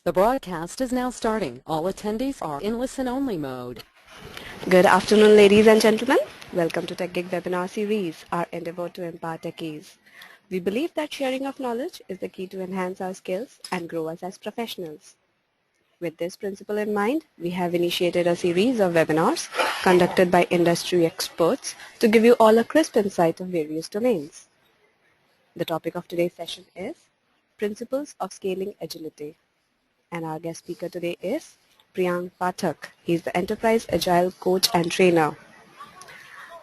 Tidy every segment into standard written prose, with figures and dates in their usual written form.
The broadcast is now starting. All attendees are in listen-only mode. Good afternoon, ladies and gentlemen. Welcome to TechGig webinar series, our endeavor to empower techies. We believe that sharing of knowledge is the key to enhance our skills and grow us as professionals. With this principle in mind, we have initiated a series of webinars conducted by industry experts to give you all a crisp insight of various domains. The topic of today's session is Principles of Scaling Agility. And our guest speaker today is Priyank Pathak. He is the Enterprise Agile Coach and Trainer.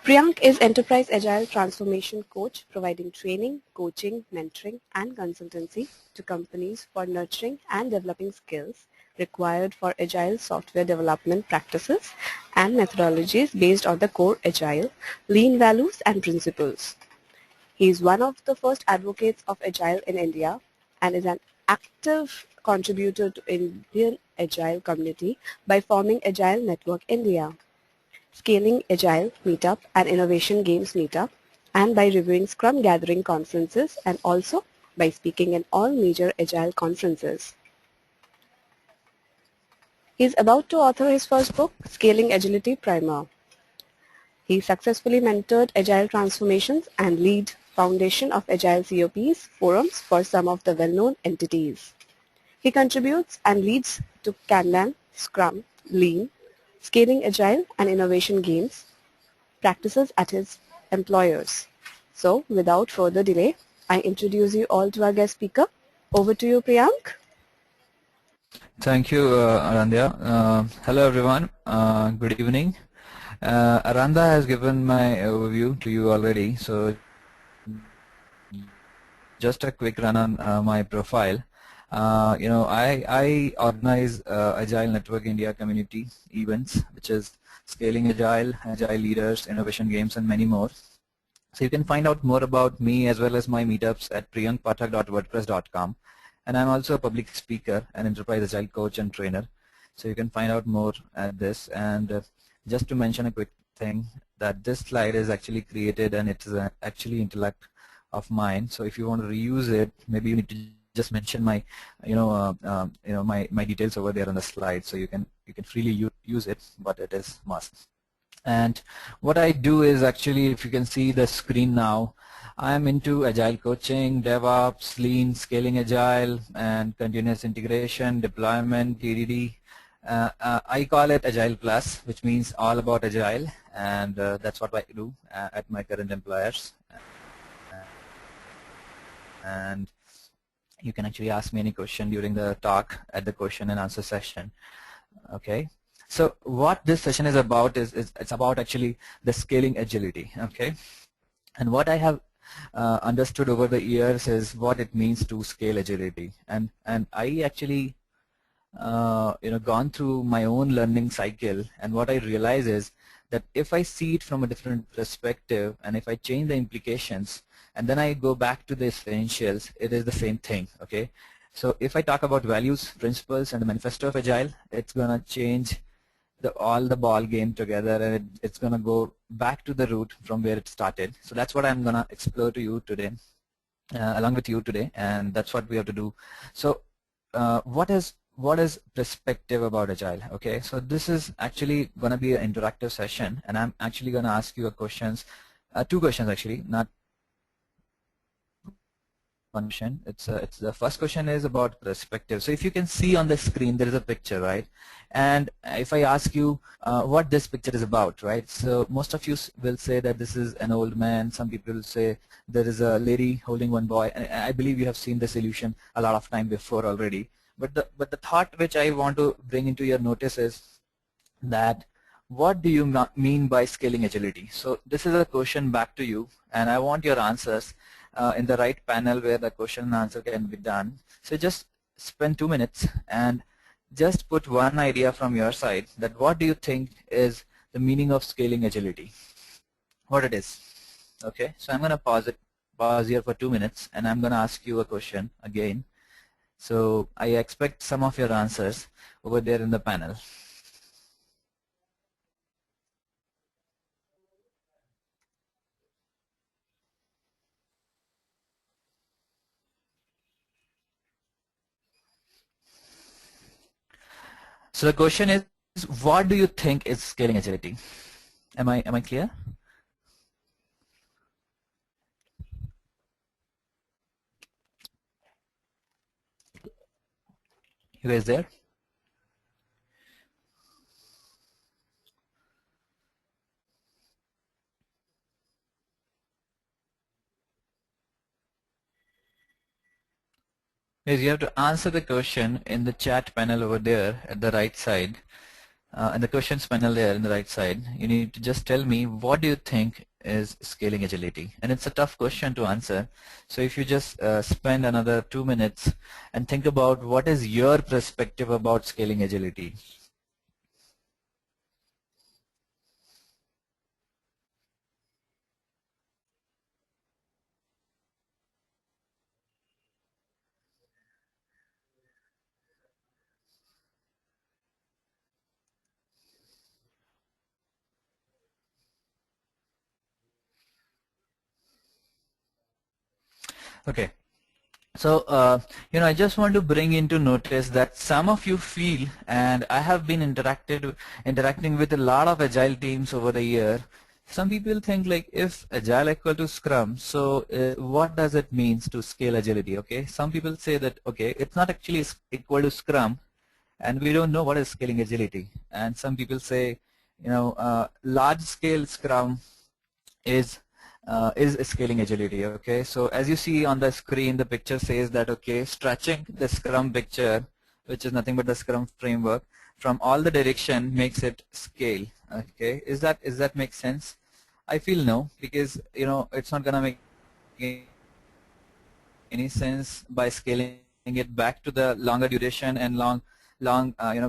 Priyank is Enterprise Agile Transformation Coach, providing training, coaching, mentoring, and consultancy to companies for nurturing and developing skills required for Agile software development practices and methodologies based on the core Agile, lean values, and principles. He is one of the first advocates of Agile in India and is an active contributor to Indian Agile community by forming Agile Network India, Scaling Agile Meetup and Innovation Games Meetup, and by reviewing Scrum Gathering conferences and also by speaking in all major Agile conferences. He is about to author his first book, Scaling Agility Primer. He successfully mentored Agile transformations and lead foundation of Agile COPs forums for some of the well-known entities. He contributes and leads to Kanban, Scrum, Lean, Scaling Agile and Innovation Games practices at his employers. So, without further delay, I introduce you all to our guest speaker. Over to you, Priyank. Thank you, Arandhya. Hello, everyone. Good evening. Aranda has given my overview to you already, so just a quick run on my profile. I organize Agile Network India community events, which is Scaling Agile, Agile Leaders, Innovation Games, and many more. So you can find out more about me as well as my meetups at priyankpathak.wordpress.com. And I'm also a public speaker, an enterprise agile coach and trainer. So you can find out more at this. And just to mention a quick thing, that this slide is actually created and it is actually intellect of mine. So if you want to reuse it, maybe you need to just mention my, my details over there on the slide. So you can freely use it, but it is must. And what I do is actually, if you can see the screen now, I'm into Agile coaching, DevOps, Lean, Scaling Agile, and continuous integration, deployment, TDD. I call it Agile Plus, which means all about Agile, and that's what I do at my current employers. And you can actually ask me any question during the talk at the question and answer session. Okay. So what this session is about is it's about actually the scaling agility, okay? And what I have understood over the years is what it means to scale agility. And I actually gone through my own learning cycle, and what I realize is that if I see it from a different perspective and if I change the implications and then I go back to the essentials, it is the same thing, okay? So if I talk about values, principles, and the manifesto of Agile, it's going to change all the ball game together, and it's going to go back to the root from where it started. So that's what I'm going to explore to you today, along with you today, and that's what we have to do. So what is perspective about Agile? Okay, so this is actually going to be an interactive session, and I'm actually going to ask you two questions actually, not one question. It's the first question is about perspective. So if you can see on the screen, there is a picture, right? And if I ask you what this picture is about, right? So most of you will say that this is an old man. Some people will say there is a lady holding one boy. And I believe you have seen this illusion a lot of time before already. But the thought which I want to bring into your notice is that what do you mean by scaling agility? So this is a question back to you, and I want your answers in the right panel where the question and answer can be done. So just spend 2 minutes and just put one idea from your side, that what do you think is the meaning of scaling agility, what it is. Okay, so I'm going to pause here for 2 minutes, and I'm going to ask you a question again. So I expect some of your answers over there in the panel. So the question is, what do you think is scaling agility? Am I clear? You guys there? Yes, you have to answer the question in the chat panel over there at the right side. And the questions panel there in the right side, you need to just tell me what do you think is scaling agility, and it's a tough question to answer. So if you just spend another 2 minutes and think about what is your perspective about scaling agility. Okay. So, I just want to bring into notice that some of you feel, and I have been interacting with a lot of agile teams over the year. Some people think like, if agile equal to Scrum, so what does it mean to scale agility? Okay, some people say that okay, it's not actually equal to Scrum, and we don't know what is scaling agility. And some people say, large scale Scrum is scaling agility. Okay, so as you see on the screen, the picture says that okay, stretching the Scrum picture, which is nothing but the Scrum framework, from all the direction makes it scale. Okay, is that make sense? I feel no, because it's not gonna make any sense by scaling it back to the longer duration and long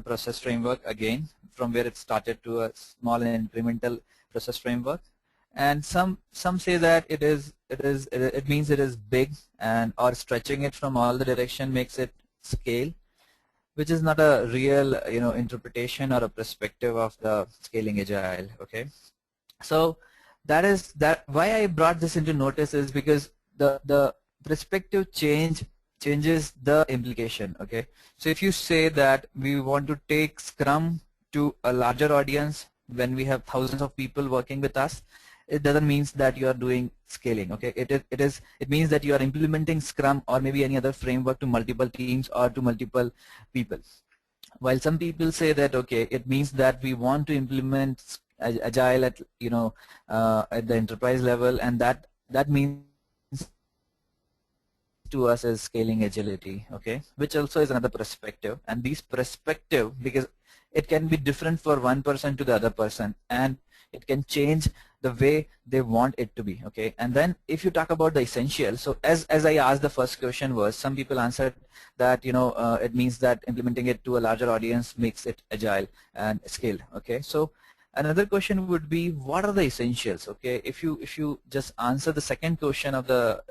process framework again from where it started to a small and incremental process framework. And some say that it means it is big, and or stretching it from all the direction makes it scale, which is not a real interpretation or a perspective of the scaling agile. Okay, so that why I brought this into notice is because the perspective changes the implication. Okay, so if you say that we want to take Scrum to a larger audience when we have thousands of people working with us, it doesn't mean that you are doing scaling. Okay, it means that you are implementing Scrum or maybe any other framework to multiple teams or to multiple people. While some people say that okay, it means that we want to implement agile at at the enterprise level, and that means to us is scaling agility. Okay, which also is another perspective, and these perspective, because it can be different for one person to the other person, and it can change the way they want it to be. Okay, and then if you talk about the essential, so as I asked, the first question was, some people answered that it means that implementing it to a larger audience makes it agile and scaled. Okay, so another question would be, what are the essentials? Okay, if you just answer the second question of the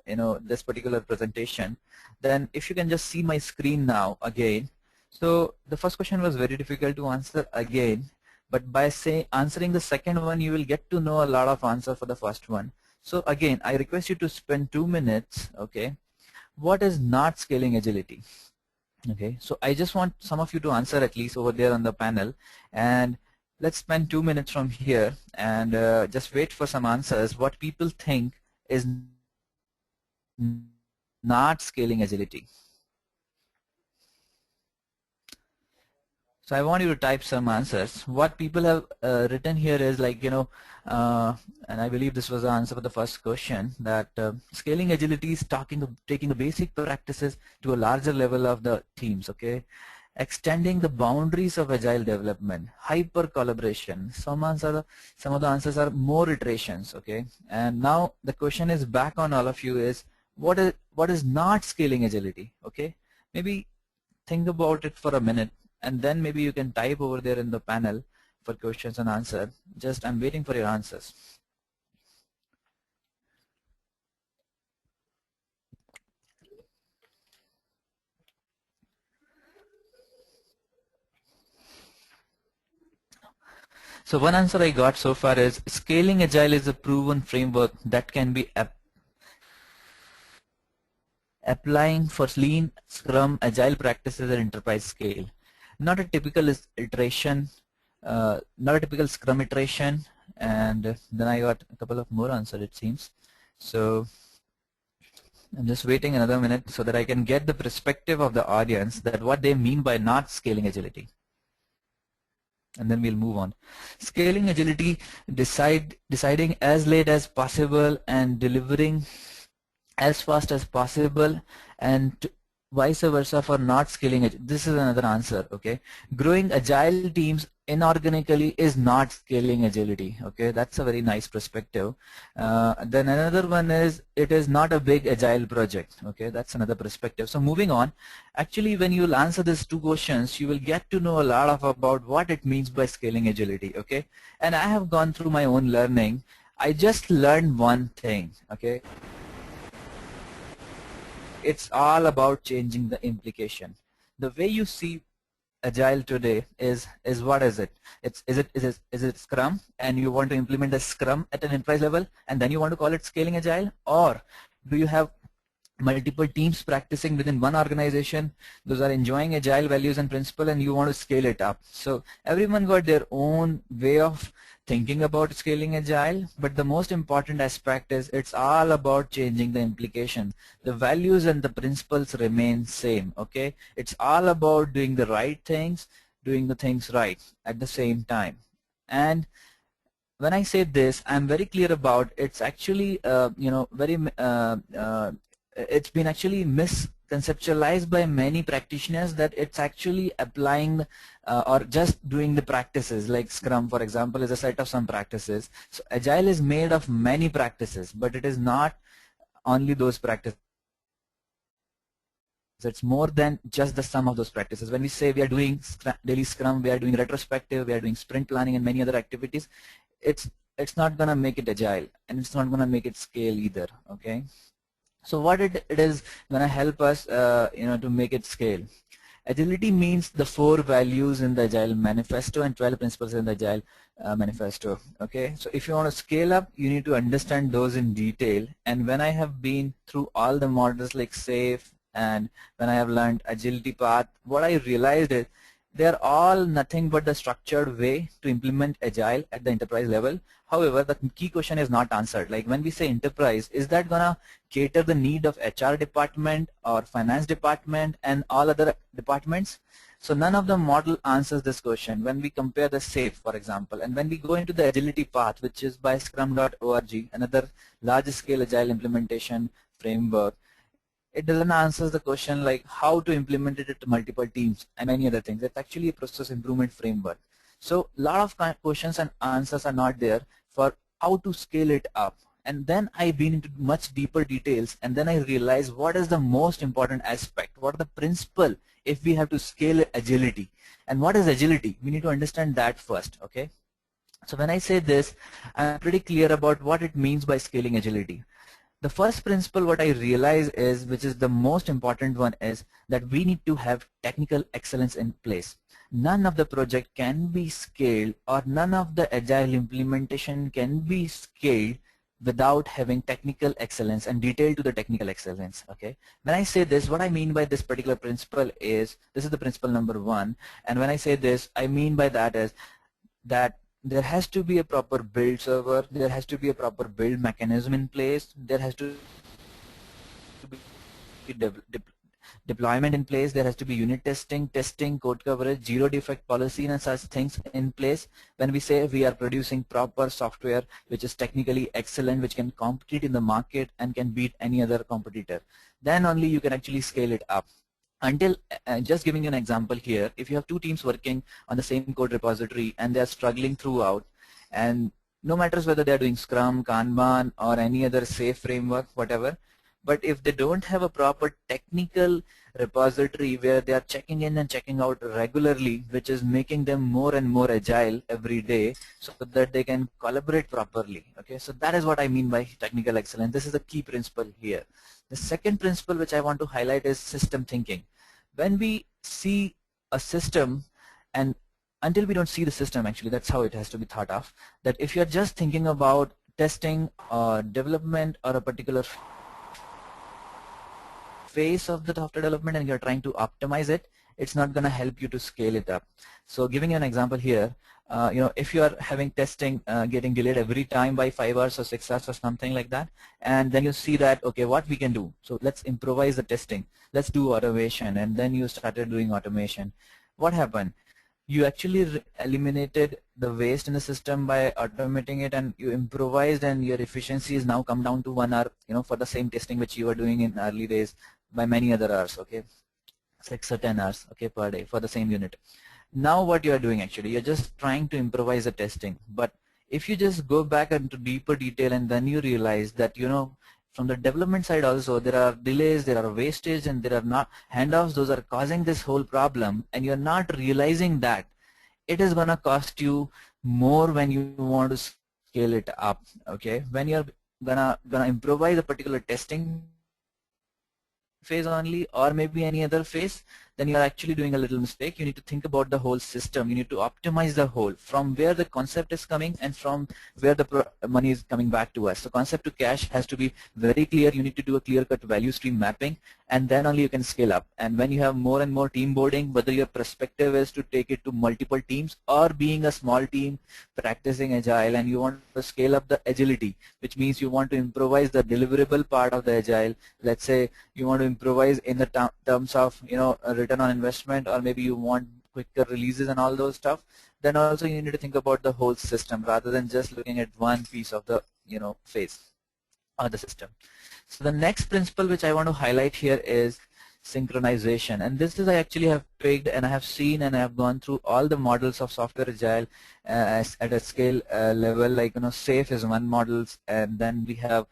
this particular presentation, then if you can just see my screen now again. So the first question was very difficult to answer again, but by answering the second one, you will get to know a lot of answer for the first one. So again, I request you to spend 2 minutes. Okay, what is not scaling agility? Okay, so I just want some of you to answer at least over there on the panel, and let's spend 2 minutes from here and just wait for some answers. What people think is not scaling agility. So I want you to type some answers. What people have written here is like, and I believe this was the answer for the first question, that scaling agility is taking the basic practices to a larger level of the teams. Okay, extending the boundaries of agile development, hyper collaboration. Some of the answers are more iterations. Okay, and now the question is back on all of you is, what is not scaling agility? Okay, maybe think about it for a minute, and then maybe you can type over there in the panel for questions and answers. Just I'm waiting for your answers. So one answer I got so far is, scaling agile is a proven framework that can be applying for lean, Scrum, agile practices at enterprise scale. not a typical iteration, not a typical Scrum iteration, and then I got a couple of more answers, it seems. So I'm just waiting another minute so that I can get the perspective of the audience that what they mean by not scaling agility. And then we'll move on. Scaling agility, deciding as late as possible and delivering as fast as possible, and vice versa for not scaling it. This is another answer. Okay, growing agile teams inorganically is not scaling agility. Okay, that's a very nice perspective. Then another one is it is not a big agile project. Okay, that's another perspective. So moving on, actually when you will answer these two questions, you will get to know a lot about what it means by scaling agility. Okay, and I have gone through my own learning. I just learned one thing. Okay, it's all about changing the implication. The way you see agile today is what is it? Is it Scrum, and you want to implement the Scrum at an enterprise level, and then you want to call it scaling agile? Or do you have multiple teams practicing within one organization, those are enjoying agile values and principle, and you want to scale it up? So everyone got their own way of thinking about scaling agile, but the most important aspect is it's all about changing the implication. The values and the principles remain same. Okay, it's all about doing the right things, doing the things right at the same time. And when I say this, I'm very clear about it's actually it's been actually misconceptualized by many practitioners that it's actually applying or just doing the practices, like Scrum, for example, is a set of some practices. So Agile is made of many practices, but it is not only those practices. It's more than just the sum of those practices. When we say we are doing daily Scrum, we are doing retrospective, we are doing sprint planning and many other activities, it's not going to make it agile, and it's not going to make it scale either. Okay. So what it is going to help us to make it scale. Agility means the 4 values in the Agile Manifesto and 12 principles in the Agile Manifesto. Okay, so if you want to scale up, you need to understand those in detail. And when I have been through all the models like SAFe, and when I have learned Agility Path, what I realized is they are all nothing but the structured way to implement Agile at the enterprise level. However, the key question is not answered. Like when we say enterprise, is that gonna cater the need of HR department or finance department and all other departments? So none of the model answers this question when we compare the SAFe, for example. And when we go into the Agility Path, which is by scrum.org, another large-scale Agile implementation framework, it doesn't answer the question like how to implement it to multiple teams and many other things. It's actually a process improvement framework. So a lot of questions and answers are not there for how to scale it up. And then I've been into much deeper details, and then I realized what is the most important aspect, what are the principle if we have to scale agility. And what is agility? We need to understand that first. Okay. So when I say this, I'm pretty clear about what it means by scaling agility. The first principle what I realize is, which is the most important one, is that we need to have technical excellence in place. None of the project can be scaled, or none of the agile implementation can be scaled without having technical excellence and detail to the technical excellence. Okay. When I say this, what I mean by this particular principle is, this is the principle number 1. And when I say this, I mean by that is that there has to be a proper build server, there has to be a proper build mechanism in place, there has to be deployment in place, there has to be unit testing, code coverage, zero defect policy and such things in place. When we say we are producing proper software which is technically excellent, which can compete in the market and can beat any other competitor, then only you can actually scale it up. Until, just giving you an example here, if you have 2 teams working on the same code repository and they are struggling throughout, and no matters whether they are doing Scrum, Kanban or any other SAFe framework, whatever, but if they don't have a proper technical repository where they are checking in and checking out regularly, which is making them more and more agile every day so that they can collaborate properly. Okay, so that is what I mean by technical excellence. This is the key principle here. The second principle which I want to highlight is system thinking. When we see a system, and until we don't see the system, actually that's how it has to be thought of, that if you're just thinking about testing or development or a particular phase of the software development and you're trying to optimize it, it's not going to help you to scale it up. So giving you an example here, if you are having testing getting delayed every time by 5 hours or 6 hours or something like that, and then you see that, okay, what we can do, so let's improvise the testing, let's do automation, and then you started doing automation. What happened? You actually eliminated the waste in the system by automating it, and you improvised, and your efficiency is now come down to 1 hour, for the same testing which you were doing in early days by many other hours, okay, 6 or 10 hours, okay, per day for the same unit. Now what you are doing, actually, you're just trying to improvise the testing. But if you just go back into deeper detail, and then you realize that, from the development side also, there are delays, there are wastage, and there are not handoffs, those are causing this whole problem, and you're not realizing that it is going to cost you more when you want to scale it up, okay. When you're gonna improvise a particular testing phase only, or maybe any other phase, then you're actually doing a little mistake. You need to think about the whole system. You need to optimize the whole, from where the concept is coming and from where the money is coming back to us. So concept to cash has to be very clear. You need to do a clear-cut value stream mapping, and then only you can scale up. And when you have more and more team boarding, whether your perspective is to take it to multiple teams or being a small team practicing agile, and you want to scale up the agility, which means you want to improvise the deliverable part of the agile. Let's say you want to improvise in the terms of a return on investment, or maybe you want quicker releases and all those stuff, then also you need to think about the whole system rather than just looking at one piece of the phase or the system. So the next principle which I want to highlight here is synchronization, and this is I actually have picked, and I have seen, and I have gone through all the models of software agile at a scale level, like SAFe is one model, and then we have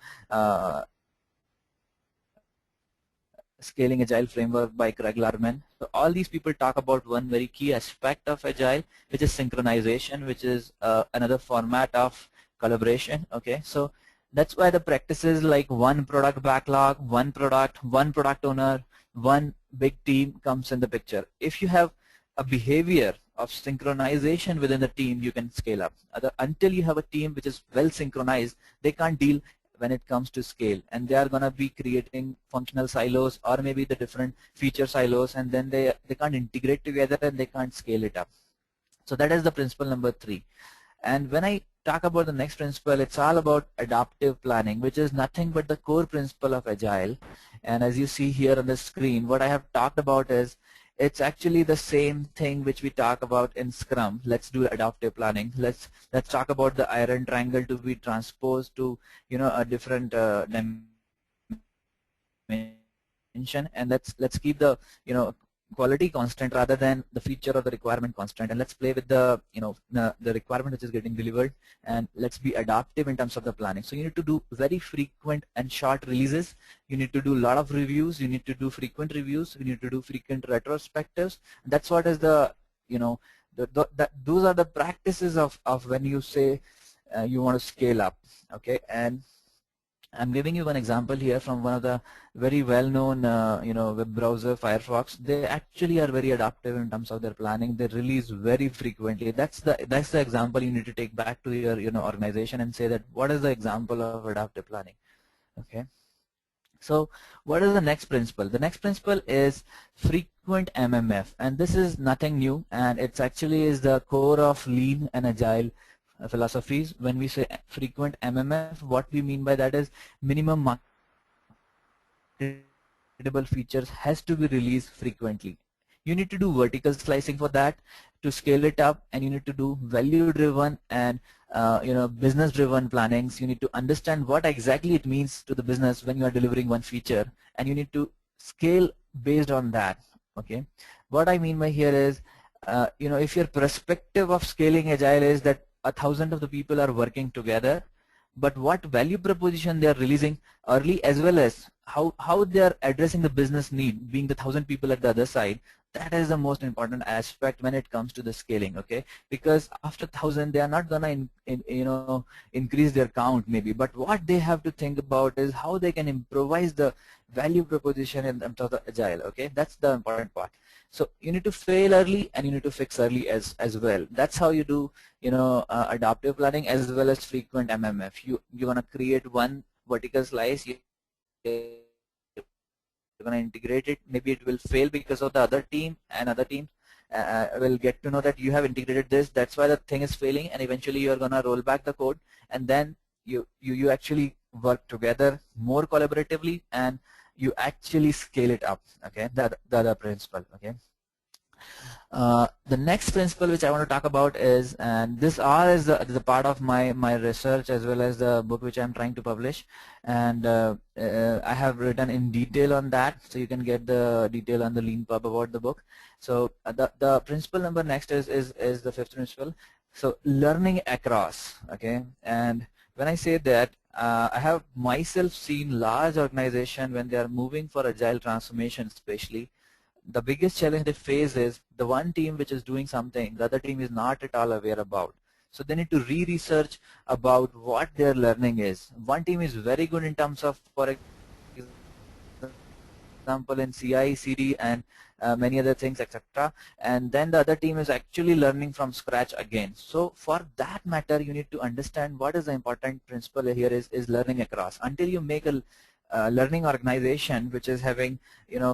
Scaling Agile Framework by Craig Larman. So all these people talk about one very key aspect of Agile, which is synchronization, which is another format of collaboration. Okay, so that's why the practices like one product backlog, one product owner, one big team comes in the picture. If you have a behavior of synchronization within the team, you can scale up. Until you have a team which is well synchronized, they can't deal when it comes to scale, and they are going to be creating functional silos or maybe the different feature silos, and then they can't integrate together and they can't scale it up. So that is the principle number 3. And when I talk about the next principle, it's all about adaptive planning, which is nothing but the core principle of Agile. And as you see here on the screen, what I have talked about is it's actually the same thing which we talk about in Scrum. Let's do adaptive planning. Let's talk about the iron triangle to be transposed to a different dimension, and let's keep the quality constant rather than the feature or the requirement constant, and let's play with the the requirement which is getting delivered, and let's be adaptive in terms of the planning. So you need to do very frequent and short releases. You need to do a lot of reviews. You need to do frequent reviews. You need to do frequent retrospectives. That's what is the those are the practices of when you say you want to scale up. Okay, and I'm giving you one example here from one of the very well-known web browser, Firefox. They actually are very adaptive in terms of their planning. They release very frequently. That's the example you need to take back to your organization and say that what is the example of adaptive planning. Okay. So what is the next principle? The next principle is frequent MMF, and this is nothing new, and it's actually is the core of lean and agile philosophies. When we say frequent MMF, what we mean by that is minimum marketable features has to be released frequently. You need to do vertical slicing for that to scale it up, and you need to do value driven and business driven plannings. You need to understand what exactly it means to the business when you are delivering one feature, and you need to scale based on that. Okay, what I mean by here is if your perspective of scaling agile is that 1,000 of the people are working together, but what value proposition they are releasing early, as well as how they are addressing the business need, being the 1,000 people at the other side, that is the most important aspect when it comes to the scaling. Okay, because after 1,000 they are not gonna increase their count maybe, but what they have to think about is how they can improvise the value proposition in terms of the agile. Okay, that's the important part. So you need to fail early and you need to fix early as well. That's how you do adaptive planning as well as frequent MMF. You want to create one vertical slice. You going to integrate it. Maybe it will fail because of the other team, and other teams will get to know that you have integrated this. That's why the thing is failing, and eventually you are going to roll back the code, and then you actually work together more collaboratively, and you actually scale it up. Okay, the other principle. Okay. The next principle which I want to talk about is, and this R is the part of my research as well as the book which I'm trying to publish, and I have written in detail on that, so you can get the detail on the LeanPub about the book. So the principle number next is the fifth principle. So learning across. Okay, and when I say that, I have myself seen large organizations when they are moving for agile transformation, especially the biggest challenge they face is the one team which is doing something, the other team is not at all aware about. So they need to re-research about what their learning is. One team is very good in terms of, for example, in CI, CD, and many other things, etc. And then the other team is actually learning from scratch again. So for that matter, you need to understand what is the important principle here is learning across. Until you make a learning organization which is having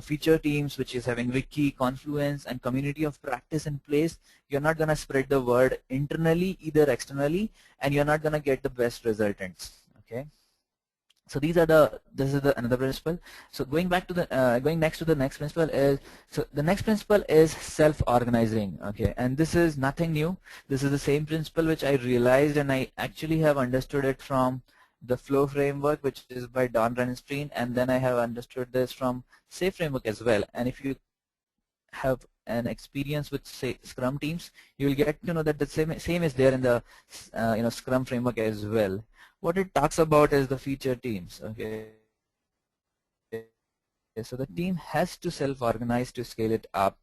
feature teams, which is having wiki, Confluence, and community of practice in place, you're not going to spread the word internally either externally, and you're not going to get the best resultants. Okay, so this is another principle. So going back to the going next to the next principle is, so the next principle is self-organizing. Okay, and this is nothing new. This is the same principle which I realized, and I actually have understood it from the Flow framework, which is by Don Renstein, and then I have understood this from SAFe framework as well. And if you have an experience with, say, Scrum teams, you will get to know that the same is there in the Scrum framework as well. What it talks about is the feature teams. Okay, so the team has to self-organize to scale it up.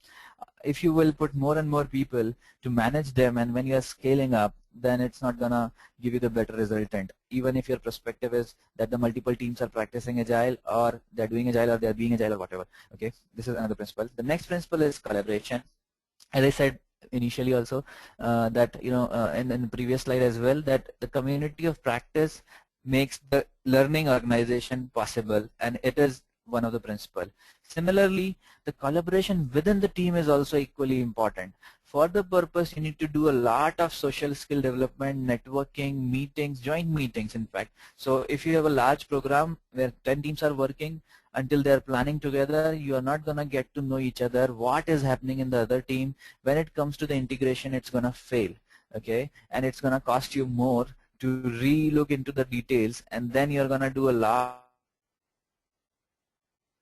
If you will put more and more people to manage them, and when you are scaling up, then it's not gonna give you the better resultant. Even if your perspective is that the multiple teams are practicing agile, or they're doing agile, or they're being agile, or whatever. Okay, this is another principle. The next principle is collaboration. As I said initially also, that in the previous slide as well, that the community of practice makes the learning organization possible, and it is one of the principles. Similarly, the collaboration within the team is also equally important. For the purpose, you need to do a lot of social skill development, networking, meetings, joint meetings, in fact. So if you have a large program where 10 teams are working, until they're planning together, you are not going to get to know each other, what is happening in the other team. When it comes to the integration, it's going to fail. Okay, and it's going to cost you more to re-look into the details, and then you're going to do a lot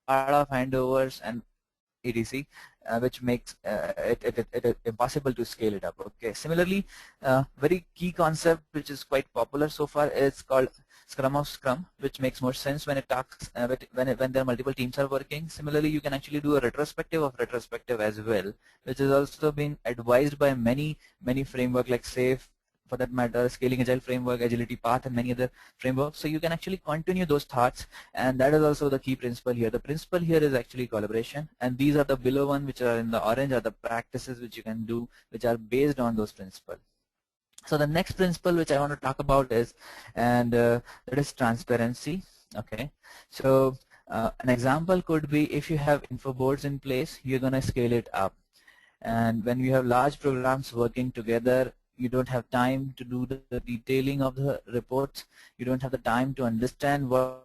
of handovers and etc., which makes it impossible to scale it up. Okay. Similarly, very key concept which is quite popular so far is called Scrum of Scrum, which makes more sense when it talks when there are multiple teams are working. Similarly, you can actually do a retrospective of retrospective as well, which has also been advised by many framework like SAFe, for that matter, Scaling Agile framework, Agility Path, and many other frameworks. So you can actually continue those thoughts, and that is also the key principle here. The principle here is actually collaboration, and these are the below one, which are in the orange, are the practices which you can do, which are based on those principles. So the next principle which I want to talk about is, and that is transparency. Okay, so an example could be, if you have info boards in place, you're going to scale it up, and when you have large programs working together, you don't have time to do the detailing of the reports. You don't have the time to understand what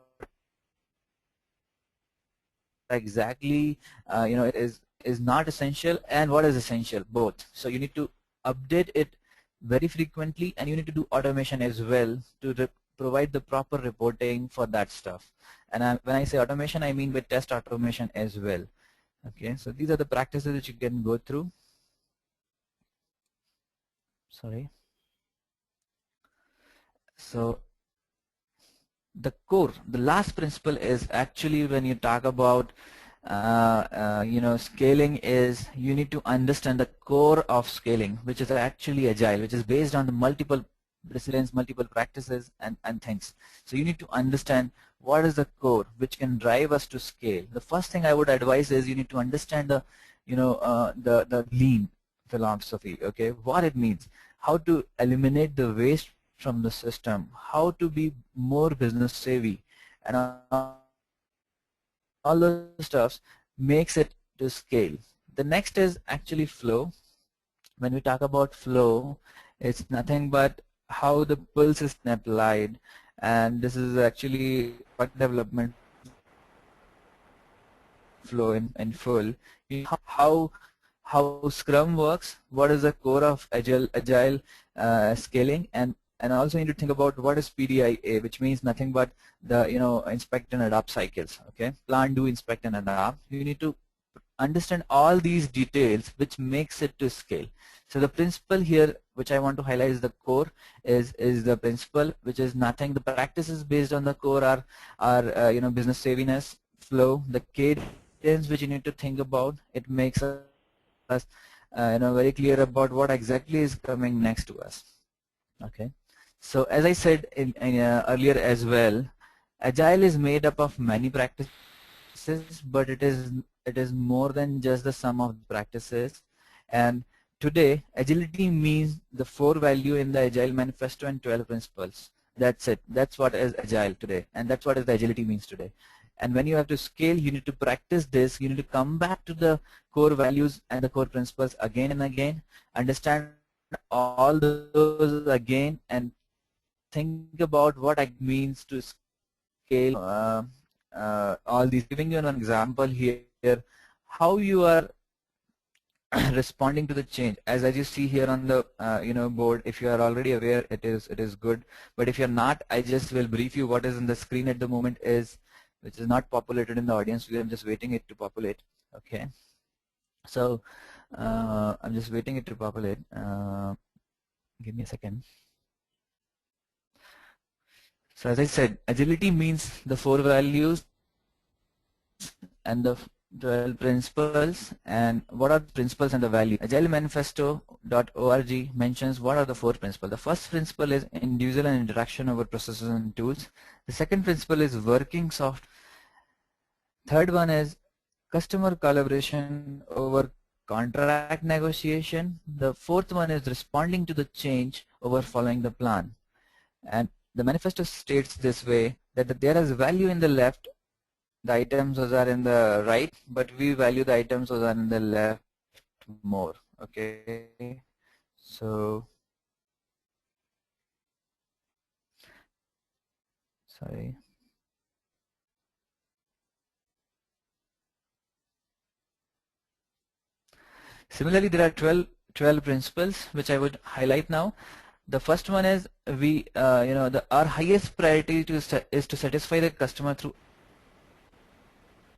exactly is not essential and what is essential, both. So you need to update it very frequently, and you need to do automation as well to provide the proper reporting for that stuff. And when I say automation, I mean with test automation as well. Okay, so these are the practices that you can go through. Sorry. So the core, the last principle is actually, when you talk about scaling, is you need to understand the core of scaling, which is actually agile, which is based on the multiple resilience, multiple practices, and things. So you need to understand what is the core which can drive us to scale. The first thing I would advise is you need to understand the the lean philosophy. Okay, what it means, how to eliminate the waste from the system, how to be more business savvy, and all those stuffs makes it to scale. The next is actually flow. When we talk about flow, it's nothing but how the pulse is applied, and this is actually product development flow in full. You know how Scrum works, what is the core of agile scaling, and also you need to think about what is PDIA, which means nothing but the inspect and adapt cycles. Okay, plan, do, inspect, and adapt. You need to understand all these details, which makes it to scale. So the principle here, which I want to highlight, is the core is the principle, which is nothing. The practices based on the core are business savviness, flow, the cadence which you need to think about. It makes us very clear about what exactly is coming next to us. Okay, so as I said earlier as well, agile is made up of many practices, but it is more than just the sum of practices. And today agility means the 4 value in the Agile Manifesto and 12 principles. That's it. That's what is agile today, and that's what is the agility means today. And when you have to scale, you need to practice this. You need to come back to the core values and the core principles again and again, understand all those again, and think about what it means to scale all these. Giving you an example here, how you are responding to the change. As you see here on the board, if you are already aware, it is good. But if you're not, I just will brief you what is in the screen at the moment, which is not populated in the audience. I'm just waiting it to populate. Okay, so I'm just waiting it to populate. Give me a second. So as I said, agility means the 4 values and the 12 principles. And what are the principles and the value? AgileManifesto.org mentions what are the 4 principles. The first principle is individual and interaction over processes and tools. The second principle is working soft. Third one is customer collaboration over contract negotiation. The fourth one is responding to the change over following the plan. And the manifesto states this way, that there is value in the left, the items are in the right, but we value the items are in the left more. Okay, so sorry. Similarly, there are 12 principles which I would highlight now. The first one is our highest priority is to satisfy the customer through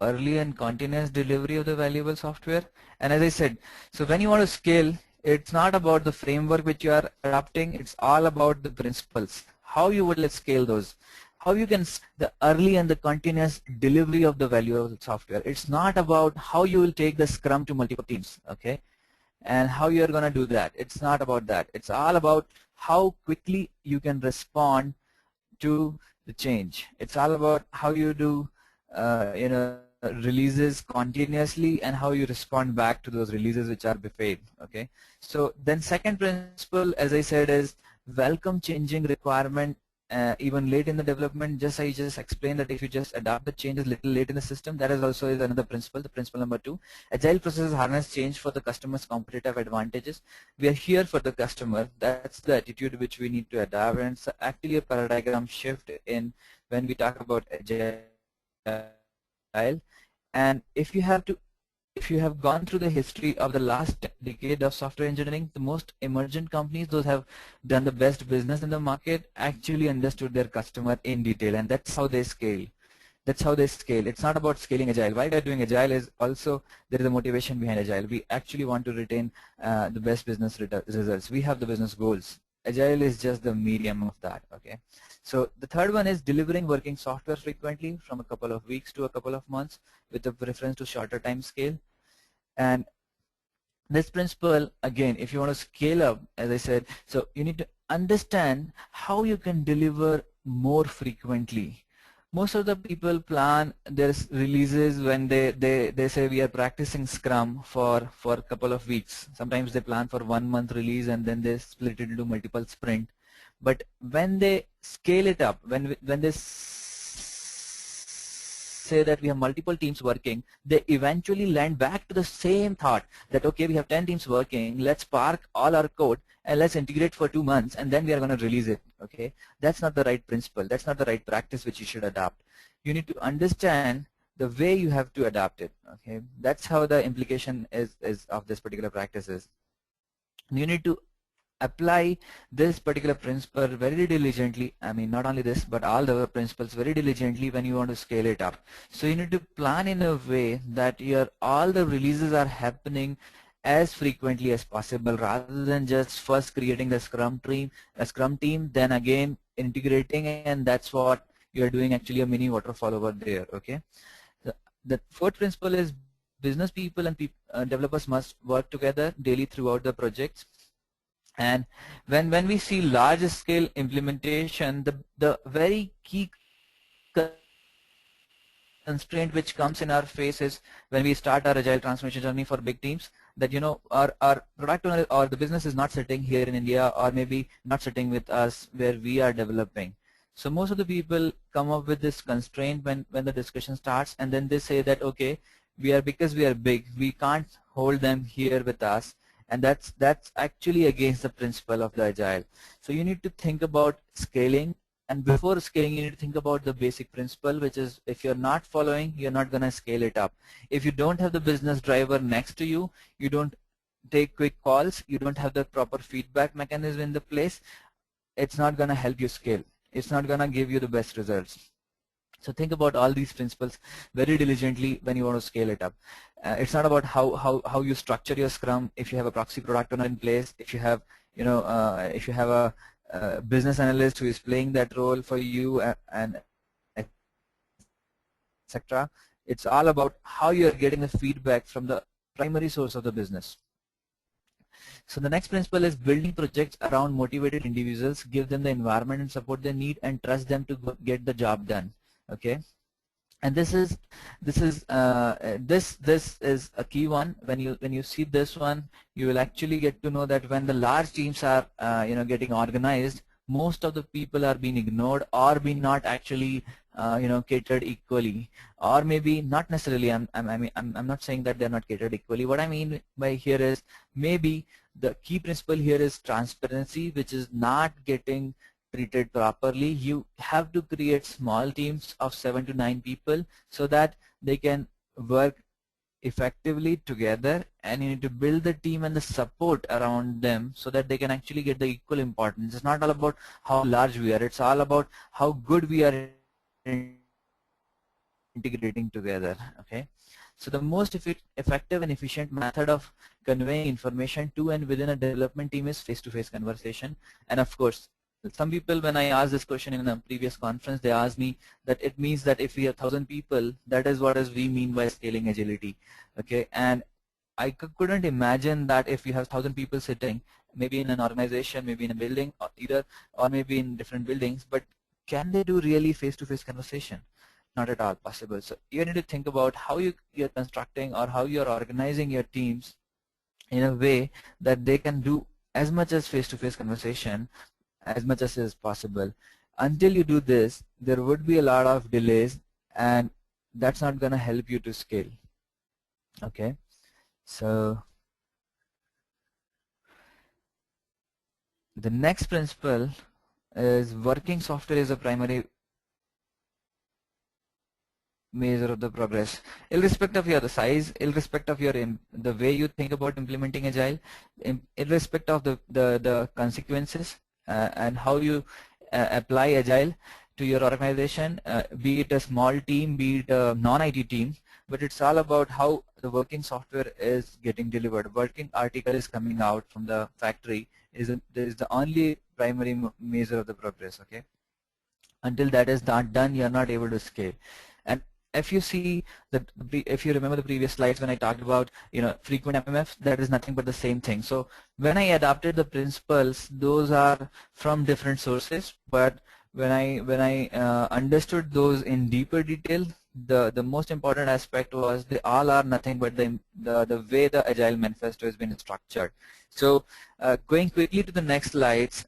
early and continuous delivery of the valuable software. And as I said, so when you want to scale, it's not about the framework which you are adopting, it's all about the principles, how you will scale those, how you can the early and the continuous delivery of the valuable software. It's not about how you will take the Scrum to multiple teams, okay, and how you're going to do that. It's not about that. It's all about how quickly you can respond to the change. It's all about how you do releases continuously and how you respond back to those releases which are buffet. Okay, so then second principle, as I said, is welcome changing requirement even late in the development. I just explained that if you just adopt the changes little late in the system, that is also is another principle. The principle number 2, agile processes harness change for the customer's competitive advantages. We are here for the customer. That's the attitude which we need to adopt, and it's actually a paradigm shift in when we talk about agile. And if you have gone through the history of the last decade of software engineering, the most emergent companies, those have done the best business in the market, actually understood their customer in detail, and that's how they scale. That's how they scale. It's not about scaling agile. Why we're doing agile is also there is a motivation behind agile. We actually want to retain the best business results. We have the business goals. Agile is just the medium of that. Okay. So the third one is delivering working software frequently, from a couple of weeks to a couple of months, with a preference to shorter time scale. And this principle, again, if you want to scale up, as I said, so you need to understand how you can deliver more frequently. Most of the people plan their releases when they say we are practicing Scrum for a couple of weeks. Sometimes they plan for 1 month release and then they split it into multiple sprint. But when they scale it up, when they say that we have multiple teams working, they eventually land back to the same thought that, okay, we have 10 teams working, let's park all our code and let's integrate for 2 months and then we are going to release it. Okay, that's not the right principle. That's not the right practice which you should adopt. You need to understand the way you have to adapt it. Okay, that's how the implication is of this particular practice is. You need to apply this particular principle very diligently. I mean, not only this, but all the principles very diligently when you want to scale it up. So you need to plan in a way that all the releases are happening as frequently as possible, rather than just first creating the scrum team, then again integrating, and that's what you're doing, actually a mini waterfall over there. Okay. The fourth principle is business people and developers must work together daily throughout the projects. And when we see large scale implementation, the very key constraint which comes in our face is when we start our agile transformation journey for big teams, that our product owner or the business is not sitting here in India, or maybe not sitting with us where we are developing. So most of the people come up with this constraint when the discussion starts, and then they say that, okay, because we are big, we can't hold them here with us. And that's actually against the principle of the agile. So you need to think about scaling, and before scaling you need to think about the basic principle, which is if you're not following, you're not going to scale it up. If you don't have the business driver next to you, you don't take quick calls, you don't have the proper feedback mechanism in the place, it's not going to help you scale. It's not going to give you the best results. So think about all these principles very diligently when you want to scale it up. It's not about how you structure your Scrum. If you have a proxy product owner in place, if you have if you have a business analyst who is playing that role for you, and etc. It's all about how you are getting the feedback from the primary source of the business. So the next principle is building projects around motivated individuals, give them the environment and support they need, and trust them to get the job done. Okay, and this is a key one. When you see this one, you will actually get to know that when the large teams are getting organized, most of the people are being ignored or being not actually catered equally, or maybe not necessarily. I'm not saying that they're not catered equally. What I mean by here is maybe the key principle here is transparency, which is not getting treated properly. You have to create small teams of 7 to 9 people so that they can work effectively together, and you need to build the team and the support around them so that they can actually get the equal importance. It's not all about how large we are, it's all about how good we are integrating together. Okay, so the most effective and efficient method of conveying information to and within a development team is face-to-face conversation. And of course, some people, when I asked this question in a previous conference, they asked me that it means that if we have 1,000 people, that is what we mean by scaling agility. Okay, and I couldn't imagine that if you have 1,000 people sitting, maybe in an organization, maybe in a building, or maybe in different buildings, but can they do really face-to-face conversation? Not at all possible. So you need to think about how you're constructing or how you're organizing your teams in a way that they can do as much as face-to-face conversation as much as is possible. Until you do this, there would be a lot of delays, and that's not going to help you to scale. Okay, so the next principle is working software is a primary measure of the progress, irrespective of your size, irrespective of the way you think about implementing agile, irrespective of the consequences and how you apply agile to your organization, be it a small team, be it a non-IT team, but it's all about how the working software is getting delivered. Working article is coming out from the factory is the only primary measure of the progress. Okay, until that is not done, you are not able to scale. And if you see that, if you remember the previous slides when I talked about frequent MMF, that is nothing but the same thing. So when I adopted the principles, those are from different sources, but when I understood those in deeper detail, the most important aspect was they all are nothing but the way the Agile Manifesto has been structured. So going quickly to the next slides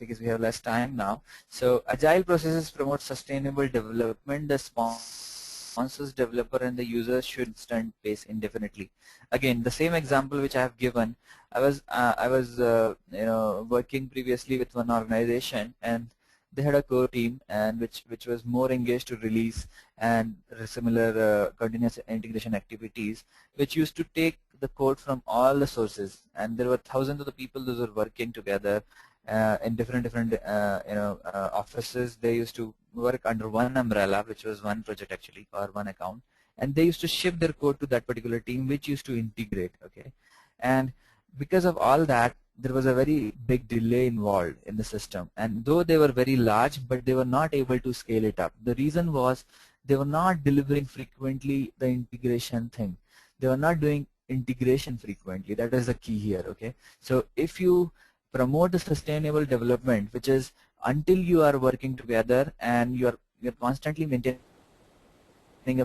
because we have less time now. So Agile processes promote sustainable development. The responses developer and the user should instant pace indefinitely. Again, the same example which I have given, I was working previously with one organization, and they had a core team and which was more engaged to release and similar continuous integration activities, which used to take the code from all the sources, and there were thousands of the people those were working together in different offices. They used to work under one umbrella, which was one project actually, or one account, and they used to ship their code to that particular team, which used to integrate. Okay, and because of all that, there was a very big delay involved in the system, and though they were very large, but they were not able to scale it up. The reason was they were not delivering frequently the integration thing. They were not doing integration frequently. That is the key here. Okay, so if you promote the sustainable development, which is until you are working together and you're constantly maintaining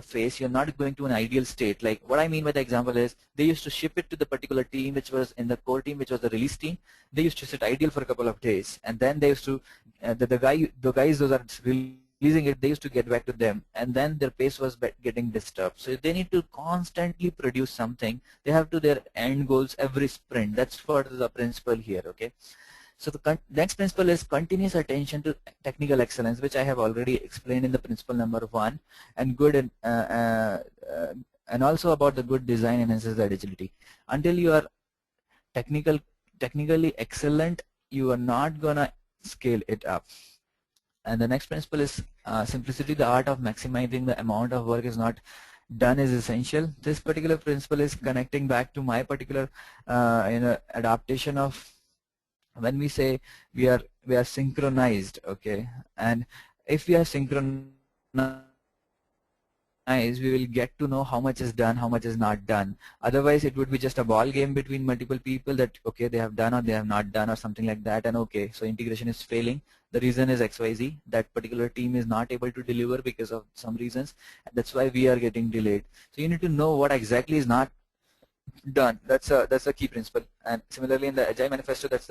a phase, you're not going to an ideal state. Like what I mean by the example is they used to ship it to the particular team which was in the core team, which was the release team. They used to sit idle for a couple of days, and then they used to the guys those are releasing it, they used to get back to them, and then their pace was getting disturbed. So they need to constantly produce something. They have to their end goals every sprint. That's what is the principle here. Okay, so the next principle is continuous attention to technical excellence, which I have already explained in the principle number 1, and good and also about the good design enhances the agility. Until you are technically excellent, you are not gonna scale it up. And the next principle is simplicity. The art of maximizing the amount of work is not done is essential. This particular principle is connecting back to my particular adaptation of when we say we are synchronized. Okay, and if we are synchronized, we will get to know how much is done, how much is not done. Otherwise, it would be just a ball game between multiple people that okay, they have done or they have not done or something like that, and okay, so integration is failing. The reason is XYZ. That particular team is not able to deliver because of some reasons, and that's why we are getting delayed. So you need to know what exactly is not done. That's a key principle. And similarly, in the Agile Manifesto, that's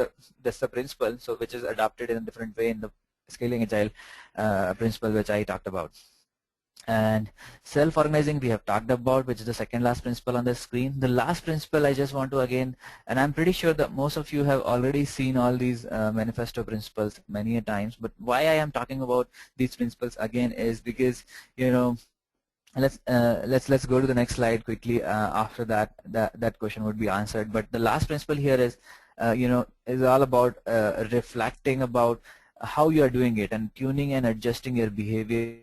the principle. So which is adopted in a different way in the Scaling Agile principle, which I talked about. And self-organizing we have talked about, which is the second last principle on the screen. The last principle I just want to again, and I'm pretty sure that most of you have already seen all these manifesto principles many a times, but why I am talking about these principles again is because, you know, let's go to the next slide quickly. After that question would be answered. But the last principle here is is all about reflecting about how you are doing it and tuning and adjusting your behavior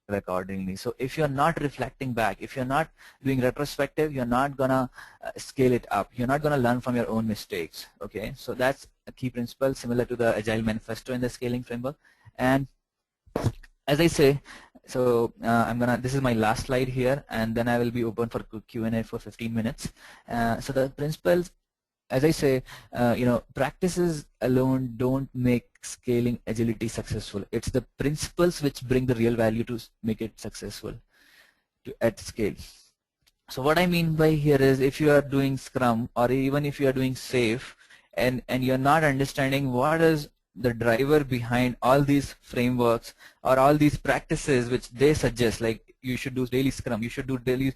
accordingly. So if you're not reflecting back, if you're not doing retrospective, you're not gonna scale it up. You're not gonna learn from your own mistakes. Okay, so that's a key principle similar to the Agile Manifesto in the scaling framework. And as I say, so this is my last slide here, and then I will be open for Q&A for 15 minutes. So the principles, as I say, practices alone don't make scaling agility successful. It's the principles which bring the real value to make it successful at scale. So what I mean by here is, if you are doing Scrum or even if you are doing SAFe and you're not understanding what is the driver behind all these frameworks or all these practices which they suggest, like you should do daily Scrum, you should do daily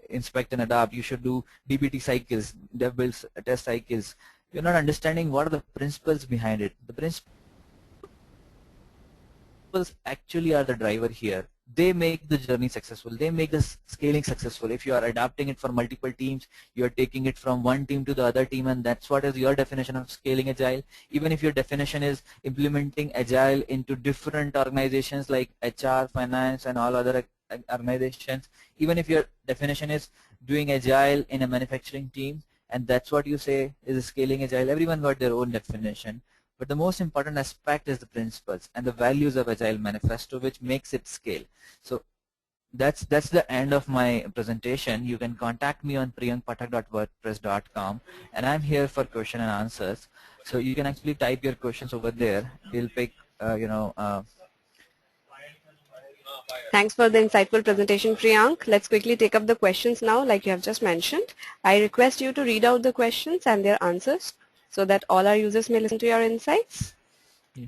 inspect and adapt, you should do DBT cycles, dev builds, test cycles. You're not understanding what are the principles behind it. The principles actually are the driver here. They make the journey successful. They make the scaling successful. If you are adapting it for multiple teams, you are taking it from one team to the other team, and that's what is your definition of scaling Agile. Even if your definition is implementing Agile into different organizations like HR, finance, and all other organizations, even if your definition is doing Agile in a manufacturing team, and that's what you say is scaling Agile, everyone got their own definition. But the most important aspect is the principles and the values of Agile Manifesto, which makes it scale. So that's the end of my presentation. You can contact me on priyankpathak.wordpress.com, and I'm here for question and answers. So you can actually type your questions over there. We'll pick, Thanks for the insightful presentation, Priyank. Let's quickly take up the questions now, like you have just mentioned. I request you to read out the questions and their answers so that all our users may listen to your insights. Yeah.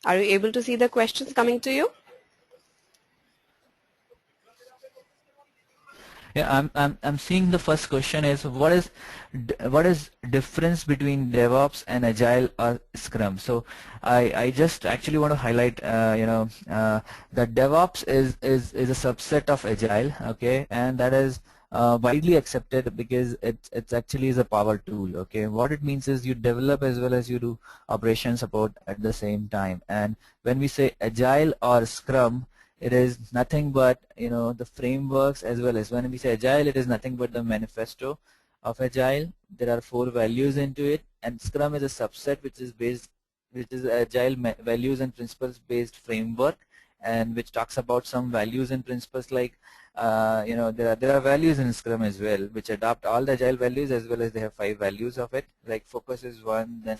Are you able to see the questions coming to you? Yeah, I'm seeing the first question is what is difference between DevOps and Agile or Scrum? So I just actually want to highlight that DevOps is a subset of Agile, okay, and that is widely accepted because it's actually is a power tool, okay. What it means is you develop as well as you do operation support at the same time. And when we say Agile or Scrum, it is nothing but the frameworks, as well as when we say Agile, it is nothing but the manifesto of Agile. There are 4 values into it, and Scrum is a subset which is Agile values and principles based framework, and which talks about some values and principles like there are values in Scrum as well which adopt all the Agile values, as well as they have 5 values of it, like focus is one, then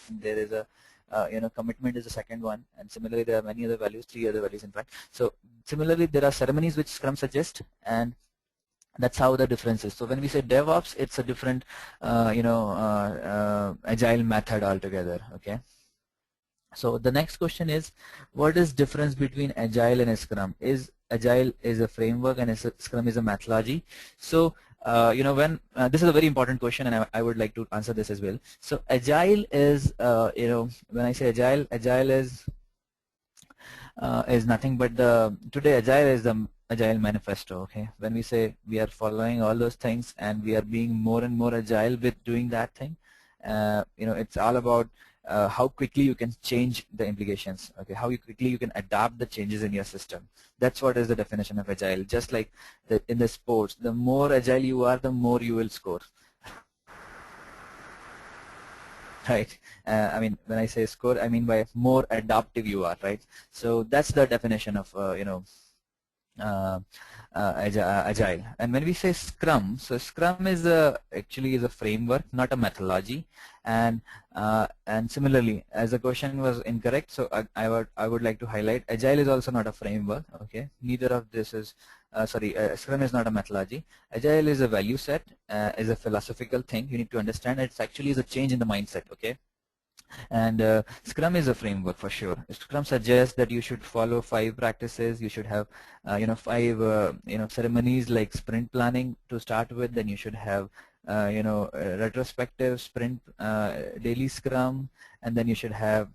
there is a commitment is the second one, and similarly there are many other values, 3 other values in fact. So similarly there are ceremonies which Scrum suggests, and that's how the difference is. So when we say DevOps, it's a different Agile method altogether, okay. So the next question is, what is difference between Agile and Scrum? Is Agile is a framework and Scrum is a methodology? So when this is a very important question, and I would like to answer this as well. So Agile is when I say Agile is nothing but today Agile is the Agile manifesto, okay. When we say we are following all those things and we are being more and more agile with doing that thing, it's all about how quickly you can change the implications, okay, how quickly you can adapt the changes in your system. That's what is the definition of Agile. Just like in the sports, the more agile you are, the more you will score, right. I mean, when I say score, I mean by more adaptive you are, right. So that's the definition of Agile. And when we say Scrum, so Scrum is actually is a framework, not a methodology. And similarly, as the question was incorrect, so I would like to highlight Agile is also not a framework, okay. Neither of this is Scrum is not a methodology. Agile is a value set, is a philosophical thing you need to understand. It's actually is a change in the mindset, okay. And Scrum is a framework for sure. Scrum suggests that you should follow 5 practices. You should have 5 ceremonies like sprint planning to start with. Then you should have retrospective sprint, daily Scrum, and then you should have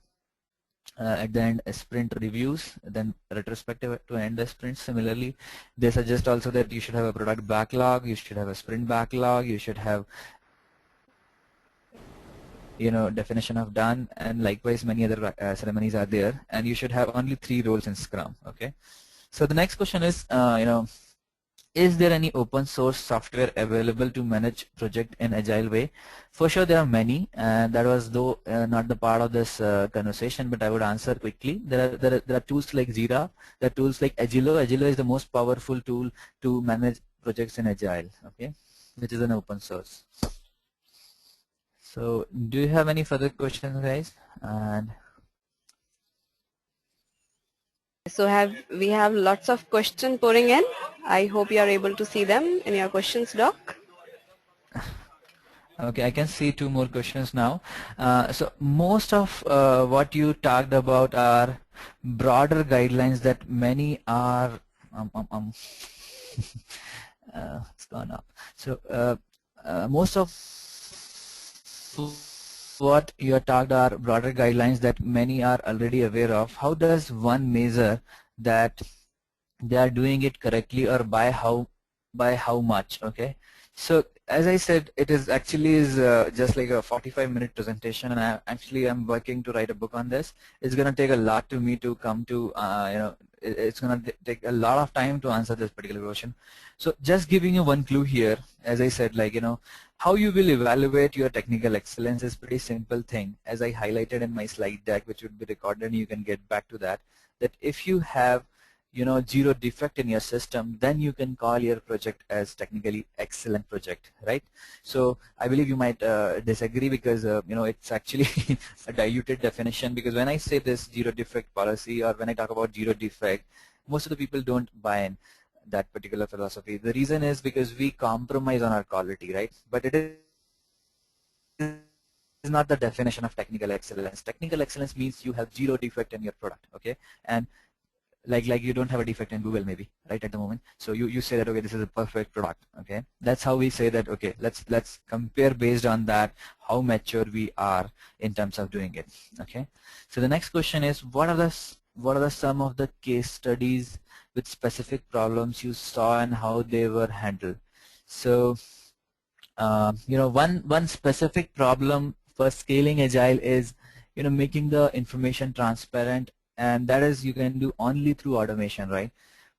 at the end sprint reviews, then retrospective to end the sprint. Similarly, they suggest also that you should have a product backlog, you should have a sprint backlog, you should have definition of done, and likewise many other ceremonies are there, and you should have only 3 roles in Scrum, okay. So the next question is is there any open source software available to manage project in agile way? For sure there are many, and that was though not the part of this conversation, but I would answer quickly. There are tools like Jira, there are tools like Agilo. Agilo is the most powerful tool to manage projects in agile, okay, which is an open source. So do you have any further questions, guys? And So we have lots of questions pouring in. I hope you are able to see them in your questions doc. okay, I can see 2 more questions now. So most of what you talked about are broader guidelines that many are it's gone up. So most of what you are talked are broader guidelines that many are already aware of. How does one measure that they are doing it correctly, or by how much? Okay, so as I said, it is actually just like a 45-minute presentation, and I'm working to write a book on this. It's going to take a lot to me to come to it's going to take a lot of time to answer this particular question. So just giving you one clue here, as I said, like how you will evaluate your technical excellence is pretty simple thing, as I highlighted in my slide deck, which would be recorded, and you can get back to that. That if you have 0 defect in your system, then you can call your project as technically excellent project, right? So I believe you might disagree, because it's actually a diluted definition, because when I say this 0 defect policy, or when I talk about 0 defect, most of the people don't buy in that particular philosophy. The reason is because we compromise on our quality, right? But it is is not the definition of technical excellence. Technical excellence means you have zero defect in your product, okay? And like you don't have a defect in Google maybe, right, at the moment. So you say that, okay, this is a perfect product, okay? That's how we say that, okay, let's compare based on that how mature we are in terms of doing it, okay? So the next question is, what are the some of the case studies with specific problems you saw and how they were handled? So one specific problem for scaling agile is making the information transparent, and that is you can do only through automation, right?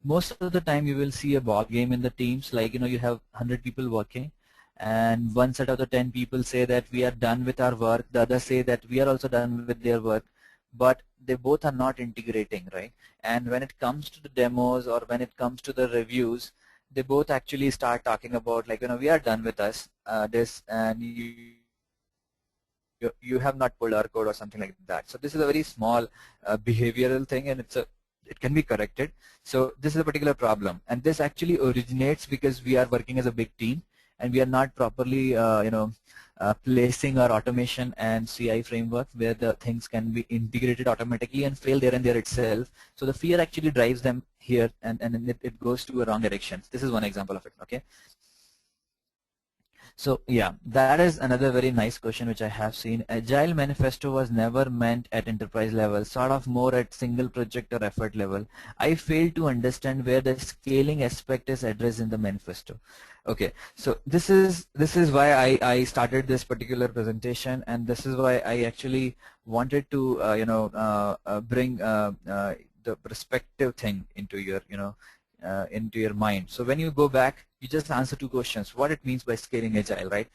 Most of the time you will see a ball game in the teams, like you have 100 people working, and one set of the 10 people say that we are done with our work, the others say that we are also done with their work, but they both are not integrating, right? And when it comes to the demos or when it comes to the reviews, they both actually start talking about, like, we are done with us this, and you have not pulled our code or something like that. So this is a very small behavioral thing, and it can be corrected. So this is a particular problem, and this actually originates because we are working as a big team and we are not properly placing our automation and CI framework where the things can be integrated automatically and fail there and there itself. So the fear actually drives them here, and it goes to a wrong direction. This is one example of it, okay? So yeah, that is another very nice question which I have seen. Agile Manifesto was never meant at enterprise level, sort of more at single project or effort level. I fail to understand where the scaling aspect is addressed in the manifesto. Okay, so this is why I started this particular presentation, and this is why I actually wanted to bring the perspective thing into your mind. So when you go back, you just answer two questions: what it means by scaling agile, right?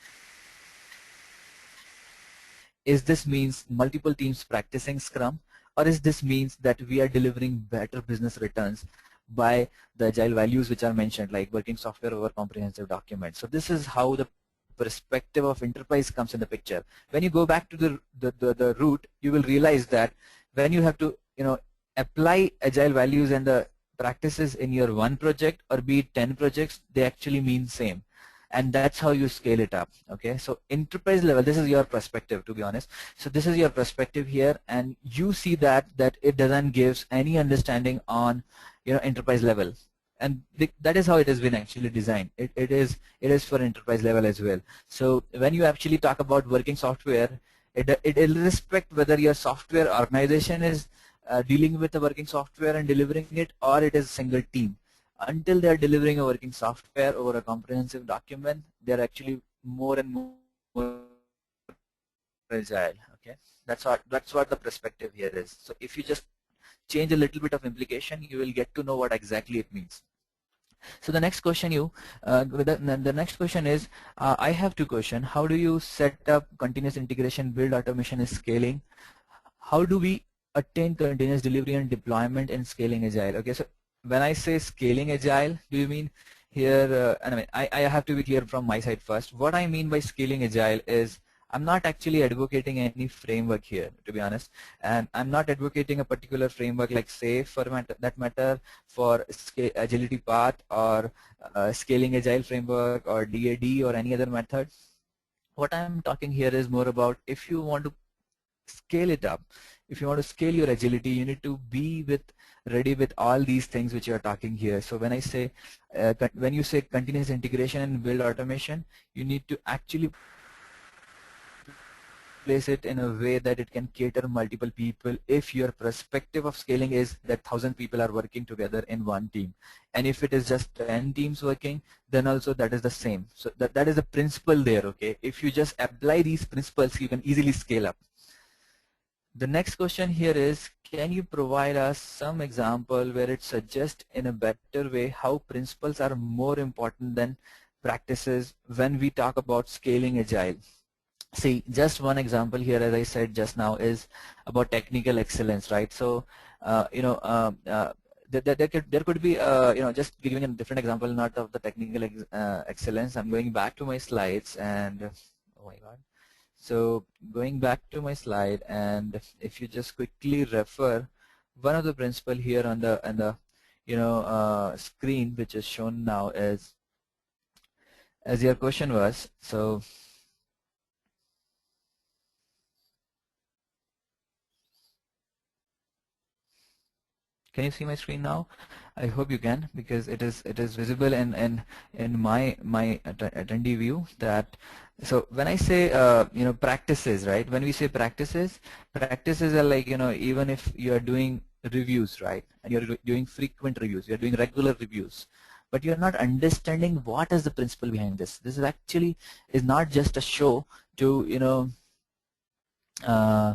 Is this means multiple teams practicing Scrum, or is this means that we are delivering better business returns by the agile values which are mentioned, like working software over comprehensive documents? So this is how the perspective of enterprise comes in the picture. When you go back to the root, you will realize that when you have to apply agile values and the practices in your one project, or be it 10 projects, they actually mean same, and that's how you scale it up. Okay, so enterprise level, this is your perspective, to be honest. So this is your perspective here, and you see that it doesn't give any understanding on enterprise level, and that is how it has been actually designed. It is for enterprise level as well. So when you actually talk about working software, it irrespect whether your software organization is dealing with the working software and delivering it, or it is a single team. Until they are delivering a working software over a comprehensive document, they are actually more and more agile. Okay, that's what the perspective here is. So if you just change a little bit of implication, you will get to know what exactly it means. So the next question the next question is, I have two questions. How do you set up continuous integration, build automation, and scaling? How do we attain continuous delivery and deployment in scaling agile? Okay, so when I say scaling agile, do you mean here, I have to be clear from my side first. What I mean by scaling agile is, I'm not actually advocating any framework here, to be honest, and I'm not advocating a particular framework like SAFe for that matter, for agility path, or scaling agile framework, or DAD, or any other method. What I'm talking here is more about, if you want to scale it up, if you want to scale your agility, you need to be ready with all these things which you are talking here. So when I say, when you say continuous integration and build automation, you need to actually place it in a way that it can cater multiple people. If your perspective of scaling is that 1,000 people are working together in one team, and if it is just 10 teams working, then also that is the same. So that is the principle there. Okay, if you just apply these principles, you can easily scale up. The next question here is, can you provide us some example where it suggests in a better way how principles are more important than practices when we talk about scaling agile? See, just one example here, as I said just now, is about technical excellence, right? So, there could be, just giving a different example, not of the technical excellence. I'm going back to my slides, and oh my God. So going back to my slide, and if you just quickly refer one of the principle here on the screen, which is shown now, is as your question was. So Can you see my screen now? I hope you can, because it is visible in my attendee view. That so when I say practices, right? When we say practices are like, even if you are doing reviews, right, and you're doing frequent reviews, you're doing regular reviews, but you're not understanding what is the principle behind this. This is actually is not just a show to uh,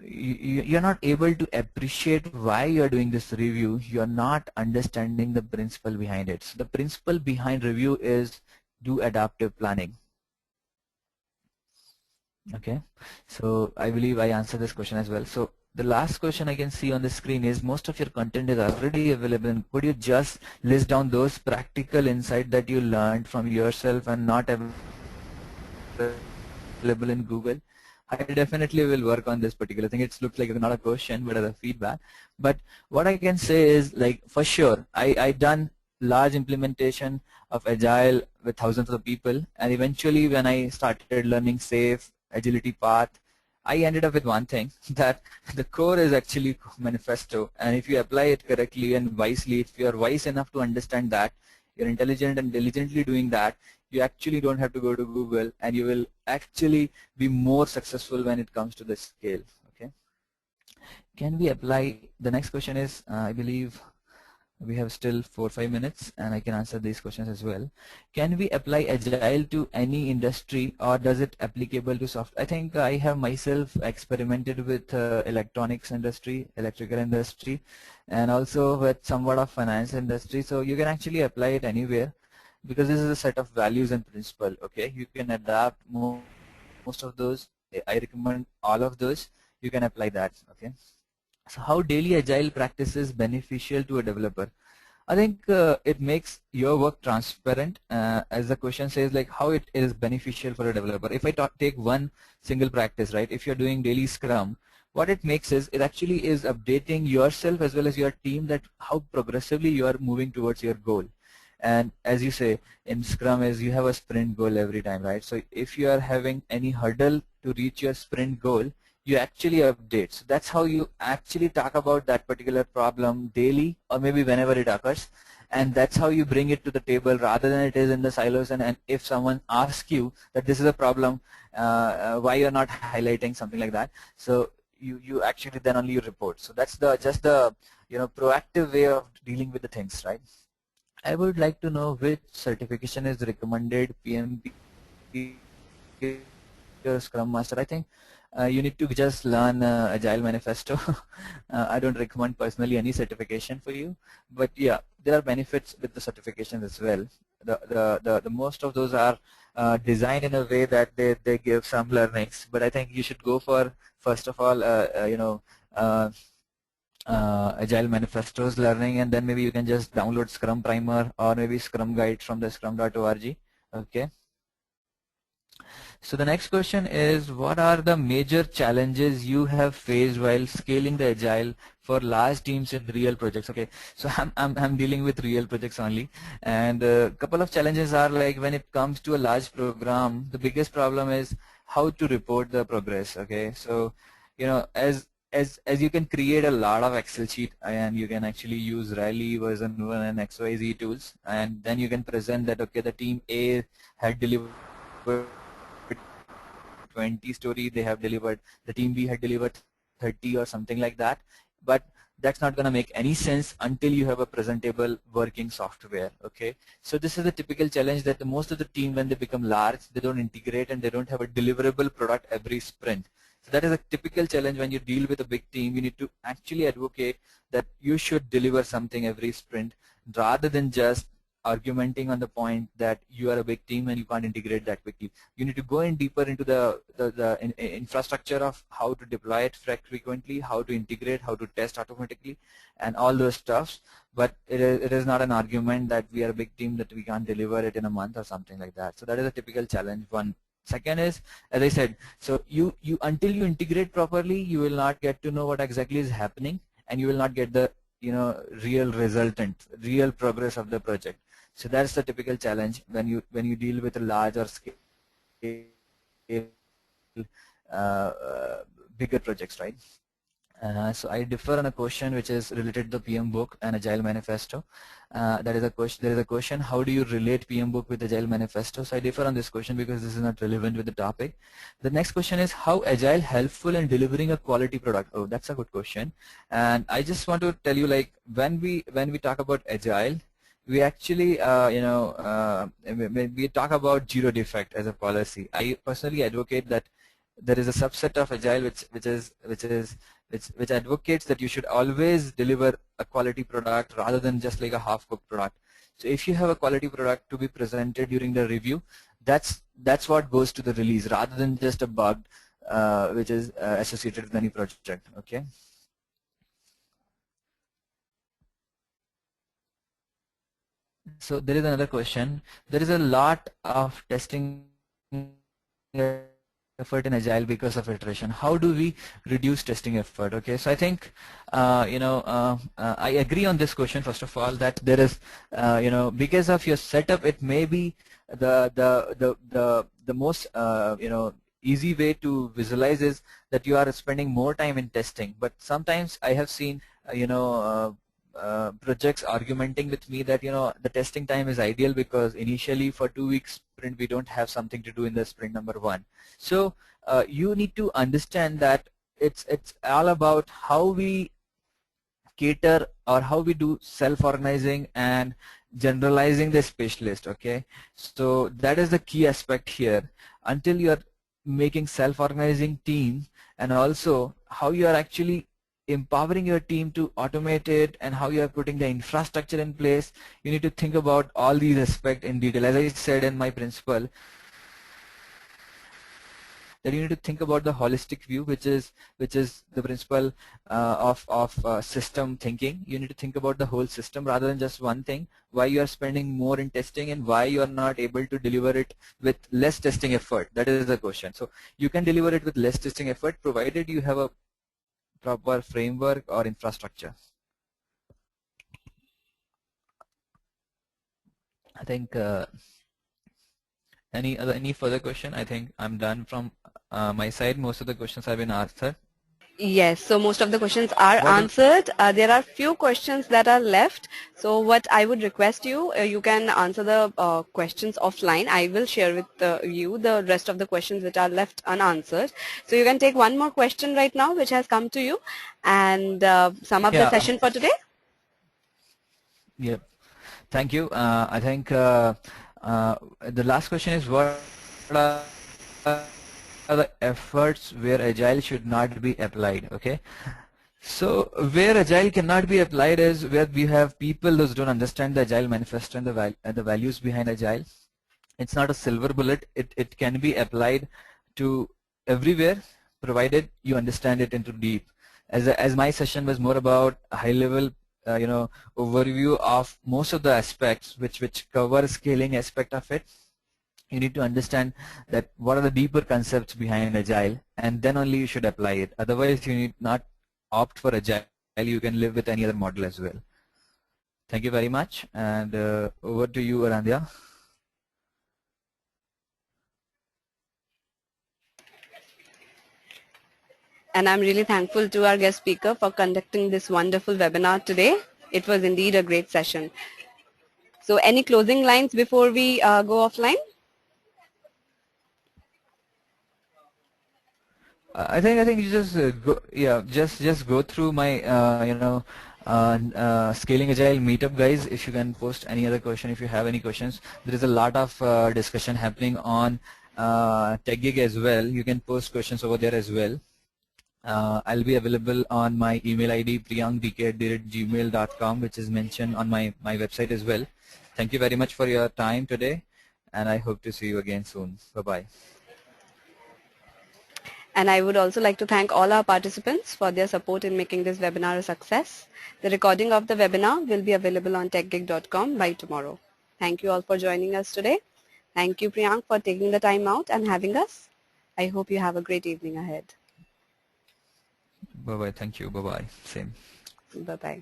you're not able to appreciate why you're doing this review. You're not understanding the principle behind it. So the principle behind review is do adaptive planning. Okay, so I believe I answered this question as well. So the last question I can see on the screen is, most of your content is already available. Could you just list down those practical insight that you learned from yourself and not available in Google? I definitely will work on this particular thing. It looks like not a question but as a feedback. But what I can say is, like, for sure, I done large implementation of Agile with thousands of people, and eventually when I started learning SAFe, Agility Path, I ended up with one thing, that the core is actually manifesto, and if you apply it correctly and wisely, if you are wise enough to understand that, you're intelligent and diligently doing that, you actually don't have to go to Google, and you will actually be more successful when it comes to the scale. Okay. Can we apply? The next question is, I believe we have still 4 or 5 minutes, and I can answer these questions as well. Can we apply Agile to any industry, or does it applicable to software? I think I have myself experimented with electronics industry, electrical industry, and also with somewhat of finance industry. So you can actually apply it anywhere, because this is a set of values and principle. Okay, you can adapt most of those. I recommend all of those. You can apply that. Okay. So how daily Agile practice is beneficial to a developer? I think it makes your work transparent, as the question says, like how it is beneficial for a developer. If I take one single practice, right, if you're doing daily Scrum, what it makes is, it actually is updating yourself as well as your team, that how progressively you are moving towards your goal. And as you say, in Scrum is you have a sprint goal every time, right? So if you are having any hurdle to reach your sprint goal, you actually update. So that's how you actually talk about that particular problem daily, or maybe whenever it occurs, and that's how you bring it to the table, rather than it is in the silos. And if someone asks you that this is a problem, why you're not highlighting something like that, so you actually then only you report. So that's just the proactive way of dealing with the things, right? I would like to know which certification is recommended, PMP or Scrum Master. I think you need to just learn Agile Manifesto. I don't recommend personally any certification for you, but yeah, there are benefits with the certifications as well. The most of those are designed in a way that they give some learnings, but I think you should go for, first of all, Agile Manifestos learning, and then maybe you can just download Scrum Primer or maybe Scrum Guide from the scrum.org. Okay. So the next question is, what are the major challenges you have faced while scaling the Agile for large teams in real projects? Okay, so I'm dealing with real projects only, and a couple of challenges are, like, when it comes to a large program, the biggest problem is how to report the progress. Okay, so as you can create a lot of Excel sheet, and you can actually use Rally version 1 and XYZ tools, and then you can present that, okay, the team A had delivered 20 story, they have delivered, the team B had delivered 30 or something like that, but that's not going to make any sense until you have a presentable working software. Okay, so this is a typical challenge, that the most of the team, when they become large, they don't integrate and they don't have a deliverable product every sprint. So that is a typical challenge. When you deal with a big team, you need to actually advocate that you should deliver something every sprint, rather than just argumenting on the point that you are a big team and you can't integrate that quickly. You need to go in deeper into the infrastructure of how to deploy it frequently, how to integrate, how to test automatically, and all those stuffs. But it is not an argument that we are a big team that we can't deliver it in a month or something like that. So that is a typical challenge. One. Second is, as I said, so you until you integrate properly, you will not get to know what exactly is happening, and you will not get the real resultant, real progress of the project. So that's the typical challenge when you deal with a large or scale bigger projects, right? So I differ on a question which is related to the PM book and Agile Manifesto. That is a question. There is a question: how do you relate PM book with Agile Manifesto? So I differ on this question because this is not relevant with the topic. The next question is: how Agile helpful in delivering a quality product? Oh, that's a good question. And I just want to tell you, like, when we talk about Agile, we actually we talk about zero defect as a policy. I personally advocate that there is a subset of Agile which advocates that you should always deliver a quality product rather than just like a half-cooked product. So if you have a quality product to be presented during the review, that's what goes to the release rather than just a bug which is associated with any project. Okay. So there is another question. There is a lot of testing effort in Agile because of iteration. How do we reduce testing effort? Okay, so I think I agree on this question. First of all, that there is because of your setup, it may be the most easy way to visualize is that you are spending more time in testing. But sometimes I have seen projects argumenting with me that the testing time is ideal because initially for 2 weeks sprint we don't have something to do in the sprint number 1. So you need to understand that it's all about how we cater or how we do self-organizing and generalizing the specialist. Okay, so that is the key aspect here. Until you are making self-organizing team, and also how you are actually empowering your team to automate it and how you are putting the infrastructure in place, you need to think about all these aspects in detail. As I said in my principle, that you need to think about the holistic view, which is the principle of system thinking. You need to think about the whole system rather than just one thing. Why you are spending more in testing and why you are not able to deliver it with less testing effort. That is the question. So you can deliver it with less testing effort provided you have a proper framework or infrastructure. I think any further question? I think I'm done from my side. Most of the questions have been answered. Yes, so most of the questions are answered. There are few questions that are left. So what I would request you, you can answer the questions offline. I will share with you the rest of the questions which are left unanswered. So you can take one more question right now which has come to you and sum up the session for today. Yeah, thank you. I think the last question is, what are the efforts where Agile should not be applied? Okay, so where Agile cannot be applied is where we have people those don't understand the Agile manifesto and the values behind Agile. It's not a silver bullet. It can be applied to everywhere provided you understand it into deep. As my session was more about a high level overview of most of the aspects which cover scaling aspect of it. You need to understand that what are the deeper concepts behind Agile, and then only you should apply it. Otherwise, you need not opt for Agile. You can live with any other model as well. Thank you very much, and over to you, Arandhya. And I'm really thankful to our guest speaker for conducting this wonderful webinar today. It was indeed a great session. So any closing lines before we go offline? I think you just just go through my Scaling Agile meetup, guys. If you can post any other question, if you have any questions, there is a lot of discussion happening on TechGig as well. You can post questions over there as well. I'll be available on my email ID priyankdk@gmail.com, which is mentioned on my website as well. Thank you very much for your time today, and I hope to see you again soon. Bye-bye. And I would also like to thank all our participants for their support in making this webinar a success. The recording of the webinar will be available on techgig.com by tomorrow. Thank you all for joining us today. Thank you, Priyank, for taking the time out and having us. I hope you have a great evening ahead. Bye-bye. Thank you. Bye-bye. Same. Bye-bye.